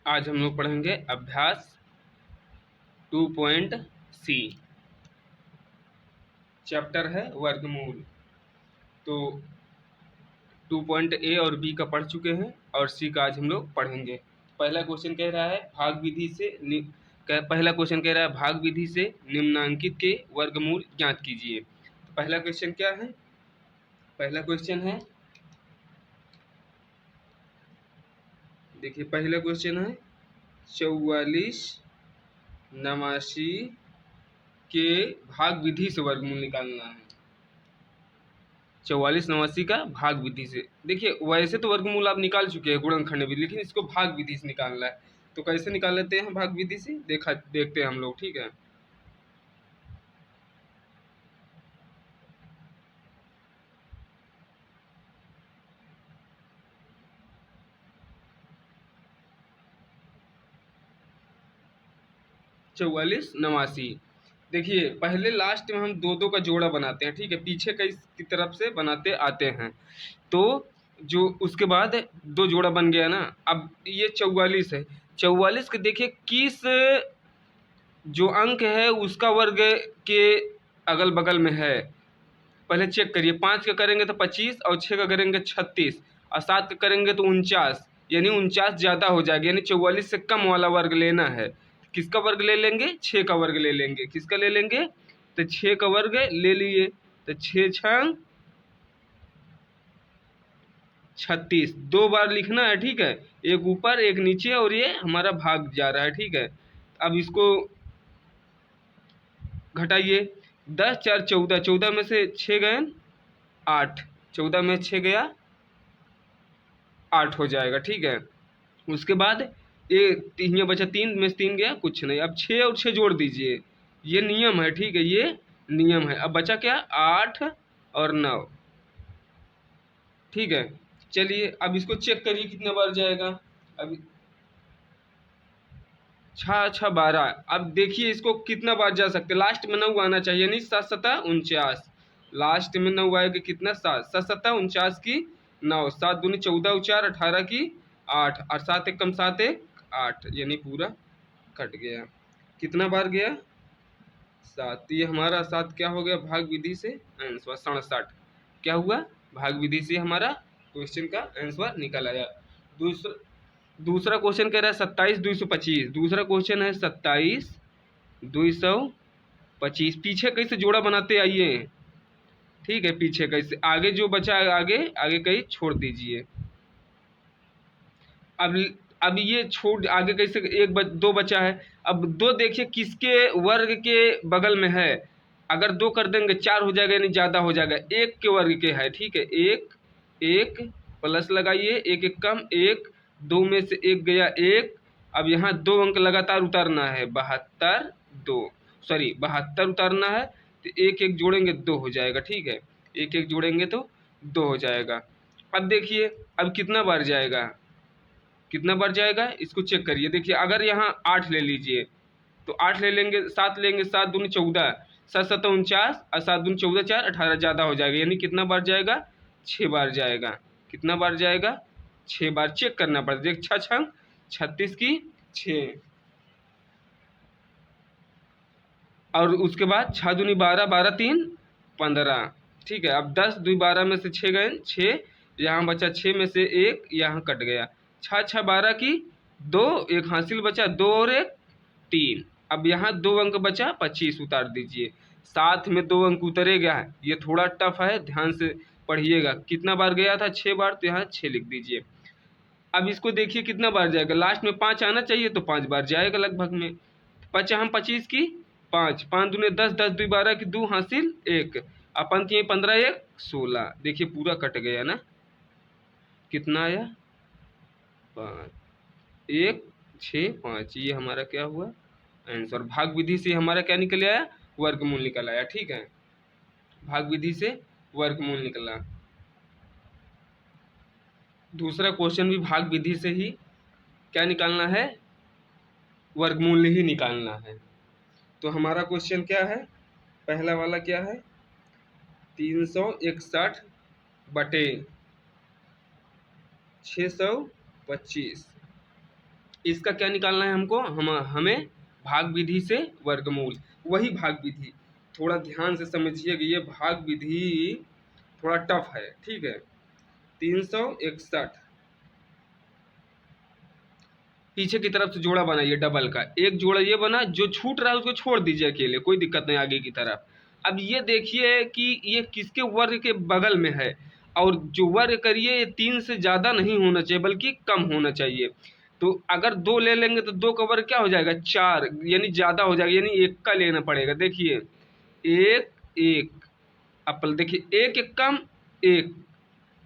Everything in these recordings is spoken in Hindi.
आज हम लोग पढ़ेंगे अभ्यास 2.सी। चैप्टर है वर्गमूल। तो 2.A और B का पढ़ चुके हैं और C का आज हम लोग पढ़ेंगे। पहला क्वेश्चन कह रहा है भाग विधि से निम्नांकित के वर्गमूल ज्ञात कीजिए। तो पहला क्वेश्चन क्या है? पहला क्वेश्चन है, देखिए पहला क्वेश्चन है 44 89 के भाग विधि से वर्गमूल निकालना है। 44 89 का भाग विधि से। देखिए वैसे तो वर्गमूल आप निकाल चुके हैं गुणनखंड विधि, लेकिन इसको भाग विधि से निकालना है। तो कैसे निकाल लेते हैं भाग विधि से, देखते हैं हम लोग। ठीक है, चौवालीस नवासी। देखिए पहले लास्ट में हम दो दो का जोड़ा बनाते हैं। ठीक है, पीछे की तरफ से बनाते आते हैं। तो जो उसके बाद दो जोड़ा बन गया ना। अब ये 44 है। 44 के देखिए किस जो अंक है उसका वर्ग के अगल बगल में है, पहले चेक करिए। 5 का करेंगे तो 25 और 6 का करेंगे 36 और 7 का करेंगे तो 49, यानी 49 ज़्यादा हो जाएगा, यानी 44 से कम वाला वर्ग लेना है। किसका वर्ग ले लेंगे? 6 का वर्ग ले लेंगे। किसका ले लेंगे? तो 6 का वर्ग ले लिए। तो 6 छंग 36, दो बार लिखना है। ठीक है, एक ऊपर एक नीचे और ये हमारा भाग जा रहा है। ठीक है, अब इसको घटाइए। 10 4 14, 14 में से 6 गए 8, 14 में 6 गया 8 हो जाएगा। ठीक है, उसके बाद ये तीन, ये बचा 3 में से 3 गया कुछ नहीं। अब 6 और 6 जोड़ दीजिए, ये नियम है। ठीक है, ये नियम है। अब बचा क्या? 8 और 9। ठीक है, चलिए अब इसको चेक करिए कितना बार जाएगा। अब 6 6 12। अब देखिए इसको कितना बार जा सकते, लास्ट में 9 आना चाहिए, नहीं 7 7 49। लास्ट में 9 आएगा कितना? 7 7 7 49 की 9, 7 दूनी 14 4 18 की 8 और 7 1 कम 7 1 8, यानी पूरा कट गया। कितना बार गया? 7। ये हमारा 7 क्या हो गया भाग विधि से आंसर 67। क्या हुआ? भाग विधि से हमारा क्वेश्चन का आंसर निकल आया। दूसरा क्वेश्चन कह रहा है 27 225। दूसरा क्वेश्चन है 27 225। पीछे कैसे जोड़ा बनाते आइए। ठीक है, पीछे कैसे, आगे जो बचा है आगे आगे कहीं छोड़ दीजिए। अब ये छोड़ आगे कैसे, दो बचा है। अब दो देखिए किसके वर्ग के बगल में है। अगर 2 कर देंगे 4 हो जाएगा, यानी ज़्यादा हो जाएगा। 1 के वर्ग के है। ठीक है, 1 1 प्लस लगाइए, 1 1 कम 1, 2 में से 1 गया 1। अब यहाँ 2 अंक लगातार उतारना है, 72 2, सॉरी 72 उतारना है। तो 1 1 जोड़ेंगे 2 हो जाएगा। ठीक है, 1 1 जोड़ेंगे तो 2 हो जाएगा। अब देखिए अब कितना बार जाएगा, कितना बार जाएगा इसको चेक करिए। देखिए अगर यहाँ 8 ले लीजिए तो 8 ले लेंगे, 7 लेंगे, 7 दूनी 14, 7 7 49 और 7 दूनी 14 4 18, ज़्यादा हो जाएगा, यानी कितना बार जाएगा? 6 बार जाएगा। कितना बार जाएगा? 6 बार। चेक करना पड़ता है। देख 6 छंग 36 की 6, और उसके बाद 6 दूनी 12 12 3 15। ठीक है, अब 10 2 12 में से 6 गए 6, यहाँ बचा 6 में से 1 यहाँ कट गया। 6 6 12 की 2, एक हासिल बचा 2 और 1 3। अब यहाँ 2 अंक बचा 25 उतार दीजिए। साथ में 2 अंक उतरेगा, ये थोड़ा टफ है, ध्यान से पढ़िएगा। कितना बार गया था? 6 बार, तो यहाँ 6 लिख दीजिए। अब इसको देखिए कितना बार जाएगा। लास्ट में 5 आना चाहिए तो 5 बार जाएगा लगभग में। 5 हम 25 की 5, 5 दूने 10, 10 2 12 की 2 हासिल 1, अपन 3 15 1 16। देखिए पूरा कट गया ना। कितना आया? 5 1 6 5। ये हमारा क्या हुआ? आंसर। भाग विधि से हमारा क्या निकल आया? वर्गमूल निकल आया। ठीक है, भाग विधि से वर्गमूल निकला। दूसरा क्वेश्चन भी भाग विधि से ही क्या निकालना है? वर्गमूल ही निकालना है। तो हमारा क्वेश्चन क्या है? पहला वाला क्या है? 361 बटे 625, इसका क्या निकालना है हमको, हमें भाग विधि से वर्गमूल, वही भाग विधि। थोड़ा ध्यान से समझिए कि ये भाग विधि थोड़ा टफ है, ठीक है। 361 पीछे की तरफ से जोड़ा बनाइए डबल का, एक जोड़ा ये बना, जो छूट रहा है उसको छोड़ दीजिए अकेले, कोई दिक्कत नहीं आगे की तरफ। अब ये देखिए कि ये किसके वर्ग के बगल में है, और जो वर्ग करिए ये 3 से ज़्यादा नहीं होना चाहिए बल्कि कम होना चाहिए। तो अगर 2 ले लेंगे तो 2 का वर्ग क्या हो जाएगा 4, यानी ज़्यादा हो जाएगा, यानी 1 का लेना पड़ेगा। देखिए 1 1, अब देखिए 1 1 कम 1,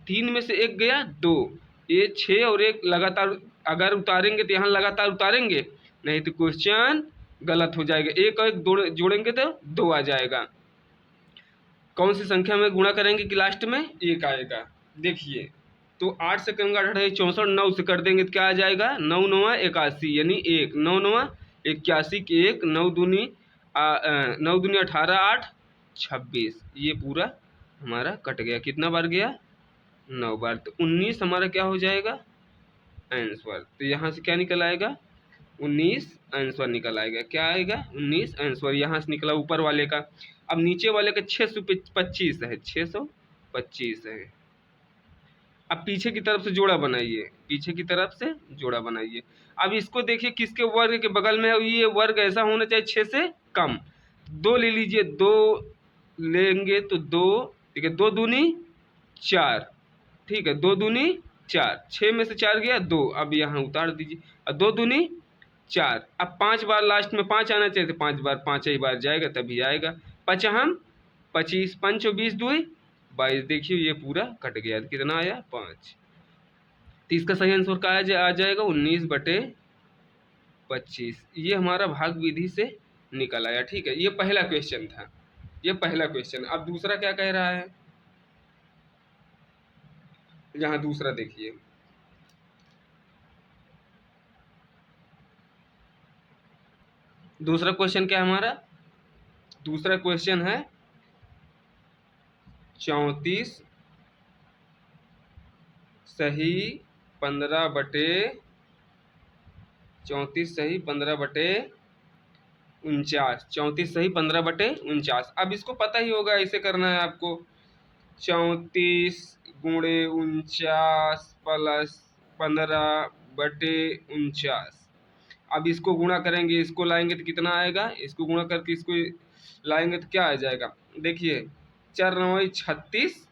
3 में से 1 गया 2, ये 6 और 1 लगातार अगर उतारेंगे तो यहाँ लगातार उतारेंगे, नहीं तो क्वेश्चन गलत हो जाएगा। 1 और 1 जोड़ेंगे तो 2 आ जाएगा। कौन सी संख्या में गुणा करेंगे कि लास्ट में 1 आएगा। देखिए तो 8 से करेंगे 8 64, 9 से कर देंगे तो क्या आ जाएगा 9 9 81, यानी 1 9 9 81 के 1, 9 दूनी 9 दूनी 18, 8 26, ये पूरा हमारा कट गया। कितना बार गया 9 बार, तो 19 हमारा क्या हो जाएगा आंसर। तो यहाँ से क्या निकल आएगा 19 आंसर निकल आएगा। क्या आएगा 19 आंसर, यहाँ से निकला ऊपर वाले का। अब नीचे वाले का 625 है, 625 है। अब पीछे की तरफ से जोड़ा बनाइए, पीछे की तरफ से जोड़ा बनाइए। अब इसको देखिए किसके वर्ग के बगल में है, ये वर्ग ऐसा होना चाहिए 6 से कम। 2 ले लीजिए, 2 लेंगे तो 2, ठीक है, 2 दूनी 4, ठीक है, 2 दूनी 4, 6 में से 4 गया 2, अब यहाँ उतार दीजिए, और 2 दूनी 4। अब 5 बार लास्ट में 5 आना चाहिए, तो 5 बार 5 ही बार जाएगा तभी आएगा। 5 हम 25, 5 20 2 22, देखिए ये पूरा कट गया, कितना आया 5। तो इसका सही आंसर क्या आ जाएगा 19/25। ये हमारा भाग विधि से निकल आया, ठीक है। ये पहला क्वेश्चन था, ये पहला क्वेश्चन। अब दूसरा क्या कह रहा है, यहाँ दूसरा देखिए, दूसरा क्वेश्चन क्या है हमारा, दूसरा क्वेश्चन है 34 सही 15/49, 34 सही 15/49, 34 सही 15/49। अब इसको पता ही होगा, ऐसे करना है आपको, 34 गुणे 49 प्लस 15/49। अब इसको गुणा करेंगे, इसको लाएंगे तो कितना आएगा, इसको गुणा करके इसको लाएंगे तो क्या आ जाएगा। देखिए 4 9 36,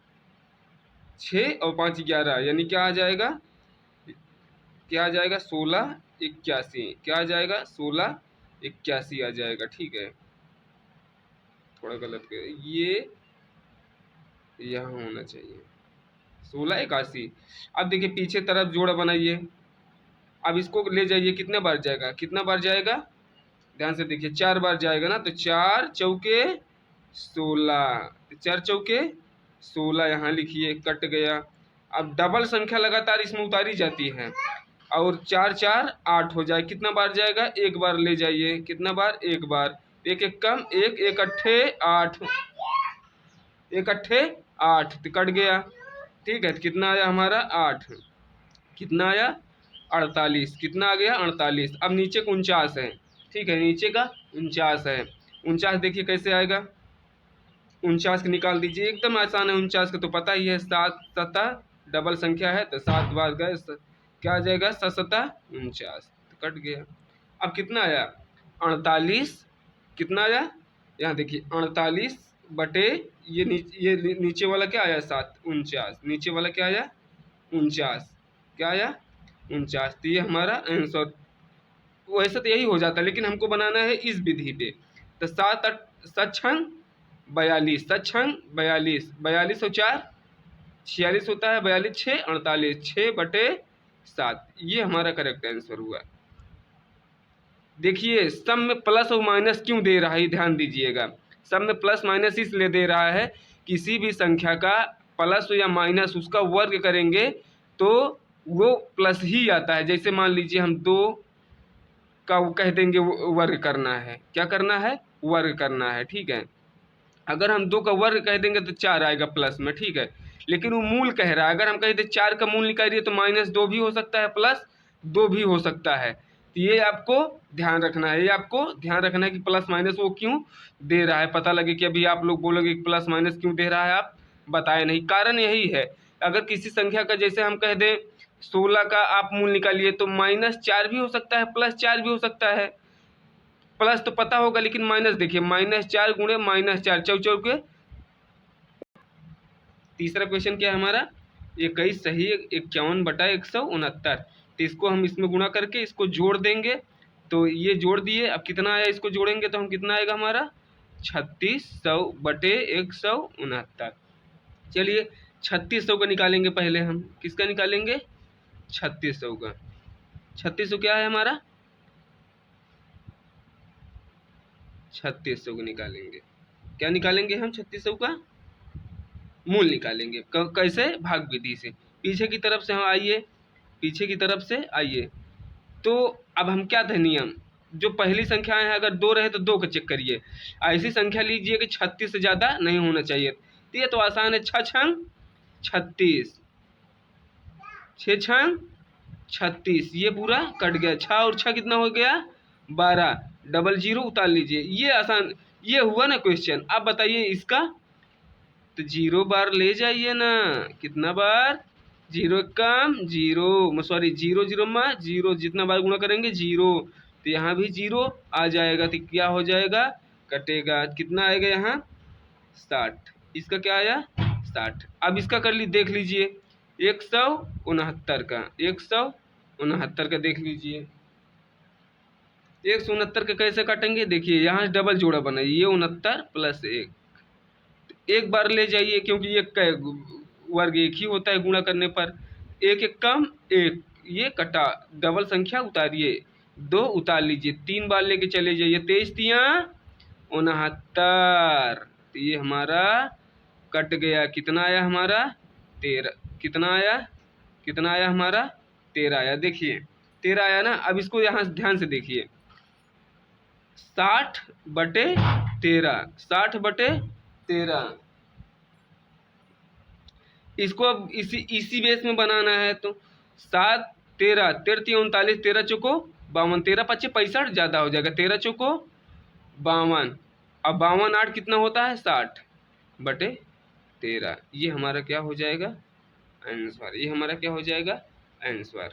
6 और 5 11, यानी क्या आ जाएगा, क्या आ जाएगा 1681, क्या आ जाएगा 1681 आ जाएगा, ठीक है। थोड़ा गलत कर, ये यहाँ होना चाहिए 1681। अब देखिए पीछे तरफ जोड़ा बनाइए, अब इसको ले जाइए, कितने बार जाएगा, कितना बार जाएगा, ध्यान से देखिए 4 बार जाएगा ना, तो 4 चौके 16, 4 चौके 16 यहाँ लिखिए, कट गया। अब डबल संख्या लगातार इसमें उतारी जाती है, और 4 4 8 हो जाए, कितना बार जाएगा, एक बार ले जाइए, कितना बार, एक बार, 1 1 कम 1, 1 अट्ठे 8, 1 अट्ठे 8, तो कट गया, ठीक है। तो कितना आया हमारा 8, कितना आया 48, कितना आ गया 48। अब नीचे का 49 है, ठीक है, नीचे का 49 है। 49 देखिए कैसे आएगा, 49 का निकाल दीजिए, एकदम आसान है। 49 का तो पता ही है, 7 7 डबल संख्या है, तो 7 बार गए, क्या आ जाएगा 7 7 49, तो कट गया। अब कितना आया 48, कितना आया, यहाँ देखिए 48 बटे ये नीचे वाला क्या आया 7 49, नीचे वाला क्या आया 49, क्या आया 49। तो ये हमारा आंसर, वैसे तो यही हो जाता है, लेकिन हमको बनाना है इस विधि पे। तो 7 7 छंग 42, 7 छंग 42, 42 और 4 46 होता है, 42 6 48, 6/7, ये हमारा करेक्ट आंसर हुआ। देखिए सब में प्लस और माइनस क्यों दे रहा है, ध्यान दीजिएगा। सब में प्लस माइनस इसलिए दे रहा है, किसी भी संख्या का प्लस या माइनस उसका वर्ग करेंगे तो वो प्लस ही आता है। जैसे मान लीजिए हम 2 का कह देंगे वर्ग करना है, क्या करना है, वर्ग करना है, ठीक है। अगर हम 2 का वर्ग कह देंगे तो 4 आएगा प्लस में, ठीक है। लेकिन वो मूल कह रहा है, अगर हम कहते 4 का मूल निकालिए तो -2 भी हो सकता है, +2 भी हो सकता है। तो ये आपको ध्यान रखना है, ये आपको ध्यान रखना है कि प्लस माइनस वो क्यों दे रहा है। पता लगे कि अभी आप लोग बोलोगे कि प्लस माइनस क्यों दे रहा है, आप बताए नहीं। कारण यही है, अगर किसी संख्या का जैसे हम कह दें 16 का आप मूल निकालिए तो -4 भी हो सकता है, +4 भी हो सकता है। प्लस तो पता होगा लेकिन माइनस देखिए, -4 गुणे -4 चौके। तीसरा क्वेश्चन क्या है हमारा, 21 सही 51/169। तो इसको हम इसमें गुणा करके इसको जोड़ देंगे, तो ये जोड़ दिए। अब कितना आया, इसको जोड़ेंगे तो हम कितना आएगा हमारा 3600/169। चलिए 3600 का निकालेंगे पहले हम। किसका निकालेंगे, 3600 का। 3600 क्या है हमारा, 3600 को निकालेंगे। क्या निकालेंगे हम, 3600 का मूल निकालेंगे। कैसे, भाग विधि से। पीछे की तरफ से हम आइए, पीछे की तरफ से आइए। तो अब हम क्या थे नियम, जो पहली संख्याएं हैं अगर 2 रहे तो 2 का चेक करिए। ऐसी संख्या लीजिए कि 36 से ज़्यादा नहीं होना चाहिए। तो ये तो आसान है, 6 छंग 36, 6 छंग 36, ये पूरा कट गया। 6 और 6 कितना हो गया, 12, डबल जीरो उतार लीजिए। ये आसान, ये हुआ ना क्वेश्चन। अब बताइए इसका, तो 0 बार ले जाइए ना, कितना बार, 0 कम 0, सॉरी 0 0 में 0, जितना बार गुणा करेंगे 0, तो यहाँ भी 0 आ जाएगा। तो क्या हो जाएगा, कटेगा। कितना आएगा यहाँ 60, इसका क्या आया 60। अब इसका कर ली, देख लीजिए 169 का, 169 का देख लीजिए। 169 का कैसे काटेंगे, देखिए यहाँ डबल जोड़ा बना, ये 69 + 1, एक बार ले जाइए क्योंकि एक का वर्ग एक ही होता है गुणा करने पर। एक एक कम एक, ये कटा, डबल संख्या उतारिए, 2 उतार लीजिए, 3 बार लेके चले जाइए, 23 तिया 69। तो ये हमारा कट गया। कितना आया हमारा 13, कितना आया, कितना आया हमारा 13 आया। देखिए 13 आया ना। अब इसको यहाँ ध्यान से देखिए, 60/13, 60/13, इसको अब इसी बेस में बनाना है। तो 7 13 13 39, 13 चौको 52, 13 25 65 ज़्यादा हो जाएगा, 13 चौको 52। अब 52 8 कितना होता है 60/13। ये हमारा क्या हो जाएगा आंसर, ये हमारा क्या हो जाएगा आंसर।